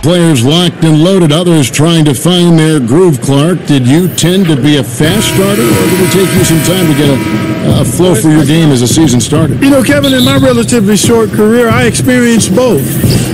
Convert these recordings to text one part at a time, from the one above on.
Players locked and loaded, others trying to find their groove. Clark, did you tend to be a fast starter, or did it take you some time to get a flow for your game as the season started? You know, Kevin, in my relatively short career, I experienced both.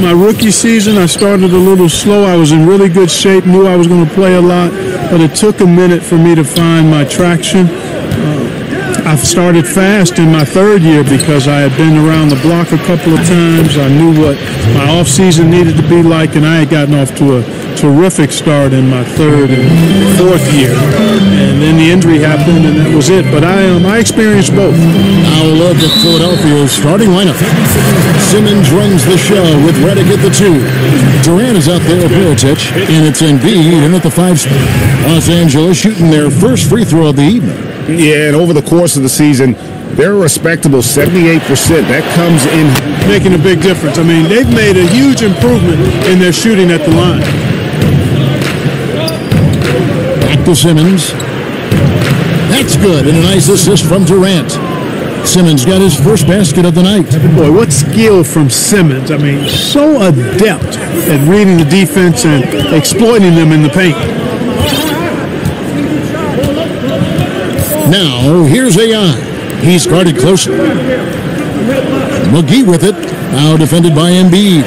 My rookie season, I started a little slow. I was in really good shape, knew I was going to play a lot, but it took a minute for me to find my traction. I started fast in my third year because I had been around the block a couple of times. I knew what my off-season needed to be like, and I had gotten off to a terrific start in my third and fourth year. And then the injury happened, and that was it. But I experienced both. Now a look at Philadelphia's starting lineup. Simmons runs the show with Redick at the 2. Durant is out there at Mirotic, and it's Embiid in at the 5 spot. Los Angeles shooting their first free throw of the evening. Yeah, and over the course of the season, they're a respectable 78%. That comes in making a big difference. I mean, they've made a huge improvement in their shooting at the line. Back to Simmons. That's good, and a nice assist from Durant. Simmons got his first basket of the night. Boy, what skill from Simmons. I mean, so adept at reading the defense and exploiting them in the paint. Now, here's AI. He's guarded closely. McGee with it. Now defended by Embiid.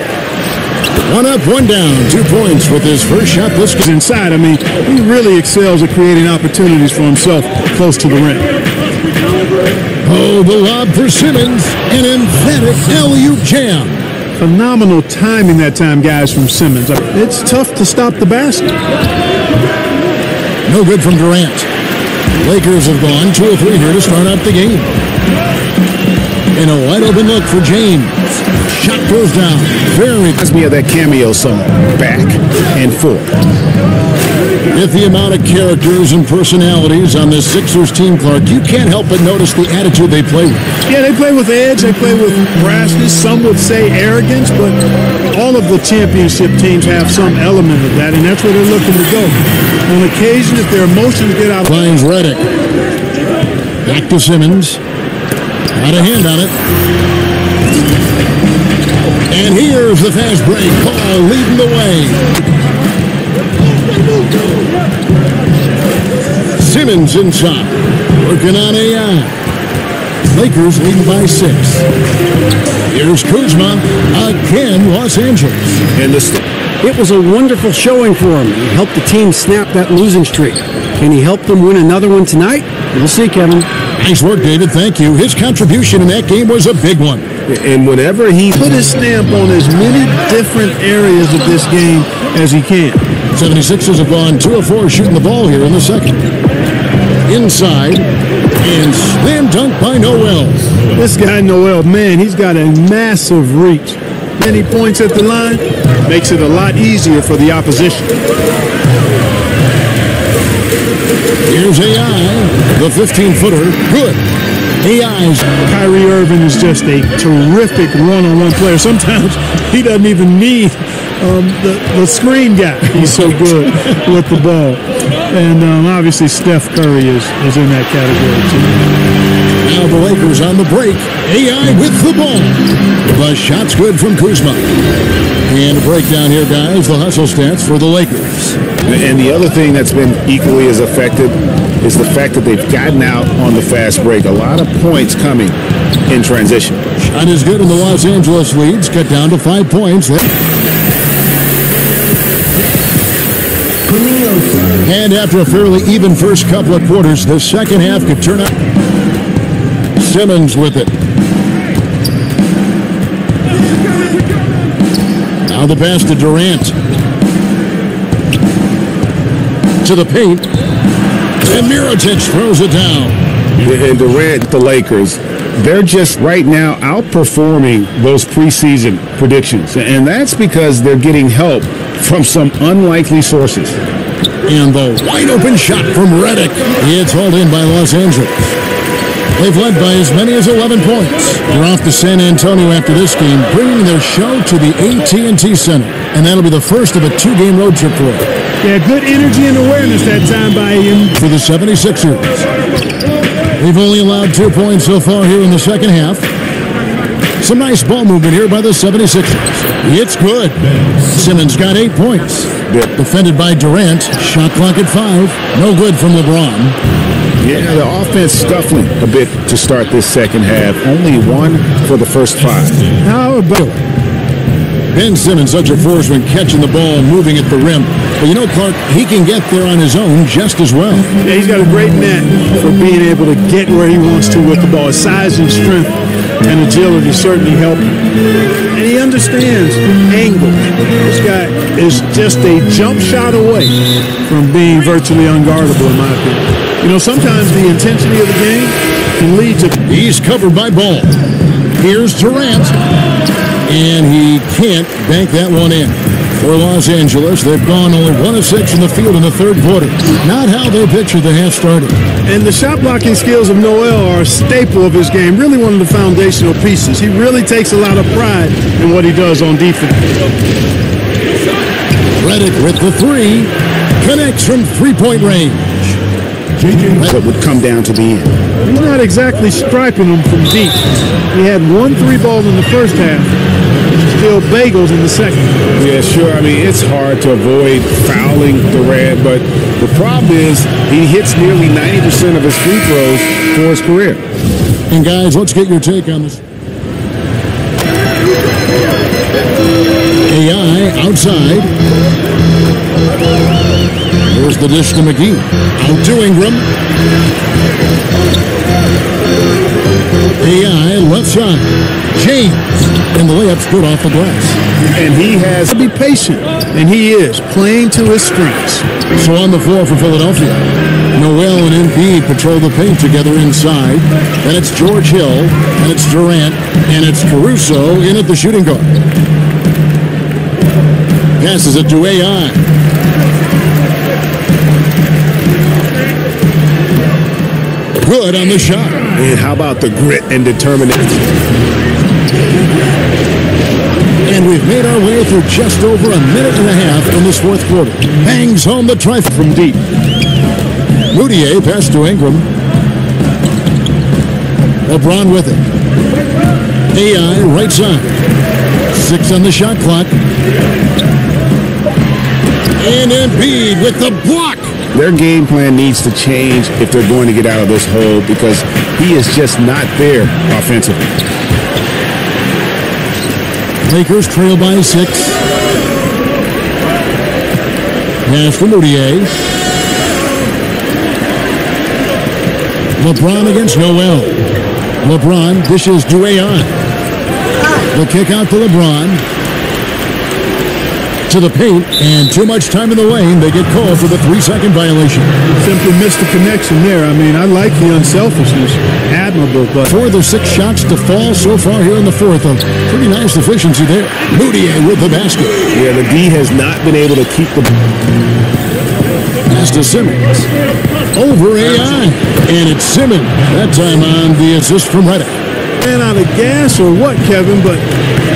1 up, 1 down. 2 points with his first shot this game. Inside, I mean, he really excels at creating opportunities for himself close to the rim. Oh, the lob for Simmons. An emphatic alley-oop jam. Phenomenal timing that time, guys, from Simmons. It's tough to stop the basket. No good from Durant. Lakers have gone 2 or 3 here to start out the game. And a wide open look for James. Shot goes down. Reminds me of that Cameo song, Back and Forth. With the amount of characters and personalities on this Sixers team, Clark, you can't help but notice the attitude they play with. Yeah, they play with edge, they play with brashness, some would say arrogance, but all of the championship teams have some element of that, and that's where they're looking to go. On occasion, if their emotions get out of... Finds Redick. Back to Simmons. Got a hand on it. And here's the fast break. Paul leading the way. Simmons inside. Working on AI. Lakers leading by 6. Here's Kuzma. Again, Los Angeles. And it was a wonderful showing for him. He helped the team snap that losing streak. Can he help them win another one tonight? We'll see, Kevin. Nice work, David. Thank you. His contribution in that game was a big one. And whenever he put his stamp on as many different areas of this game as he can. 76ers have gone 2 of 4 shooting the ball here in the second. Inside, and slam dunk by Noel. This guy, Noel, man, he's got a massive reach. Many points at the line, makes it a lot easier for the opposition. Here's AI, the 15-footer, good. AI's Kyrie Irving is just a terrific one-on-one player. Sometimes he doesn't even need the screen guy. He's so good with the ball. And obviously Steph Curry is in that category too. Now the Lakers on the break. AI with the ball. The shot's good from Kuzma. And a breakdown here, guys. The hustle stats for the Lakers. And the other thing that's been equally as effective is the fact that they've gotten out on the fast break. A lot of points coming in transition. Shot is good, and the Los Angeles leads cut down to 5 points. And after a fairly even first couple of quarters, the second half could turn out. Simmons with it. Now the pass to Durant. To the paint. And Mirotic throws it down. And Durant, the Lakers, they're just right now outperforming those preseason predictions. And that's because they're getting help from some unlikely sources. And the wide open shot from Redick. It's hauled in by Los Angeles. They've led by as many as 11 points. They're off to San Antonio after this game, bringing their show to the AT&T Center. And that'll be the first of a 2-game road trip for them. Yeah, good energy and awareness that time by him. For the 76ers. We've only allowed 2 points so far here in the second half. Some nice ball movement here by the 76ers. It's good. Simmons got 8 points. Defended by Durant. Shot clock at 5. No good from LeBron. Yeah, the offense scuffling a bit to start this second half. Only 1 for the first 5. How about Ben Simmons, such a force when catching the ball and moving at the rim. But you know, Clark, he can get there on his own just as well. Yeah, he's got a great net for being able to get where he wants to with the ball. His size and strength and agility certainly help him. And he understands angle. This guy is just a jump shot away from being virtually unguardable, in my opinion. You know, sometimes the intensity of the game can lead to... He's covered by Ball. Here's Durant. And he can't bank that one in. For Los Angeles, they've gone only 1 of 6 in the field in the third quarter. Not how they pictured the half started. And the shot blocking skills of Noel are a staple of his game, really one of the foundational pieces. He really takes a lot of pride in what he does on defense. Redick with the 3. Connects from three-point range. That would come down to the end. He's not exactly striping them from deep. He had 1 3-ball in the first half. Still bagels in the second. Yeah, sure. I mean, it's hard to avoid fouling Durant, but the problem is he hits nearly 90% of his free throws for his career. And guys, let's get your take on this. AI outside. There's the dish to McGee. Out to Ingram. AI left side. James. And the layup's good off the glass. And he has to be patient. And he is playing to his strengths. So on the floor for Philadelphia. Noel and Embiid patrol the paint together inside. Then it's George Hill. And it's Durant. And it's Caruso in at the shooting guard. Passes it to AI. Good on the shot. And how about the grit and determination? And we've made our way through just over a minute and a half in this fourth quarter. Bangs home the trifle from deep. Moutier pass to Ingram. LeBron with it. AI right side. 6 on the shot clock. And Embiid with the block. Their game plan needs to change if they're going to get out of this hole because he is just not there offensively. Lakers trail by 6. Pass for Moutier. LeBron against Noel. LeBron dishes to AI. The kick out to LeBron. To the paint, and too much time in the lane. They get called for the 3-second violation. Simply missed the connection there. I mean, I like the unselfishness. Admirable, but... 4 of their 6 shots to fall so far here in the fourth. A pretty nice efficiency there. Moutier with the basket. Yeah, the D has not been able to keep the... Pass to Simmons. Over AI. And it's Simmons. That time on the assist from Redick. Ran out of gas or what, Kevin, but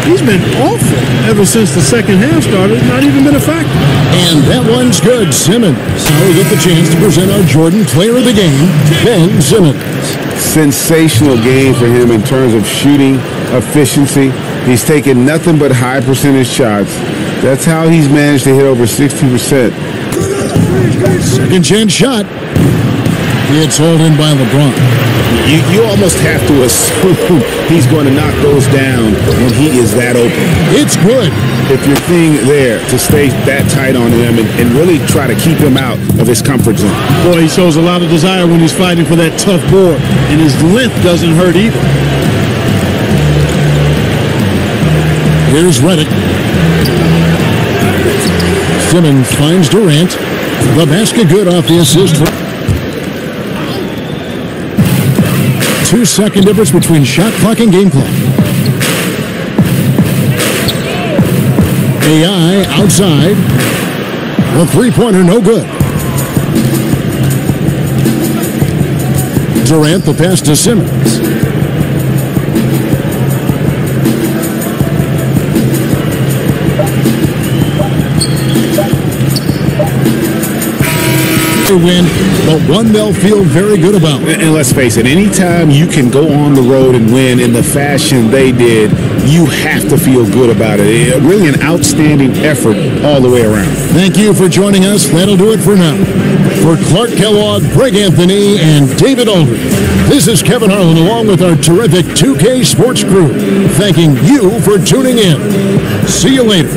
he's been awful ever since the second half started. Not even been a factor. And that one's good. Simmons. Now we get the chance to present our Jordan Player of the Game, Ben Simmons. Sensational game for him in terms of shooting efficiency. He's taken nothing but high percentage shots. That's how he's managed to hit over 60%. Second chance shot. It's hauled in by LeBron. You almost have to assume he's going to knock those down when he is that open. It's good. If your thing there to stay that tight on him and really try to keep him out of his comfort zone. Boy, he shows a lot of desire when he's fighting for that tough board, and his length doesn't hurt either. Here's Redick. Simmons finds Durant. The basket good off the assist. 2-second difference between shot clock and game clock. AI outside. The three-pointer no good. Durant the pass to Simmons. ordinary win, but one they'll feel very good about. And let's face it, anytime you can go on the road and win in the fashion they did, you have to feel good about it. Really an outstanding effort all the way around. Thank you for joining us. That'll do it for now. For Clark Kellogg, Greg Anthony, and David Aldridge, this is Kevin Harlan along with our terrific 2K Sports crew, thanking you for tuning in. See you later.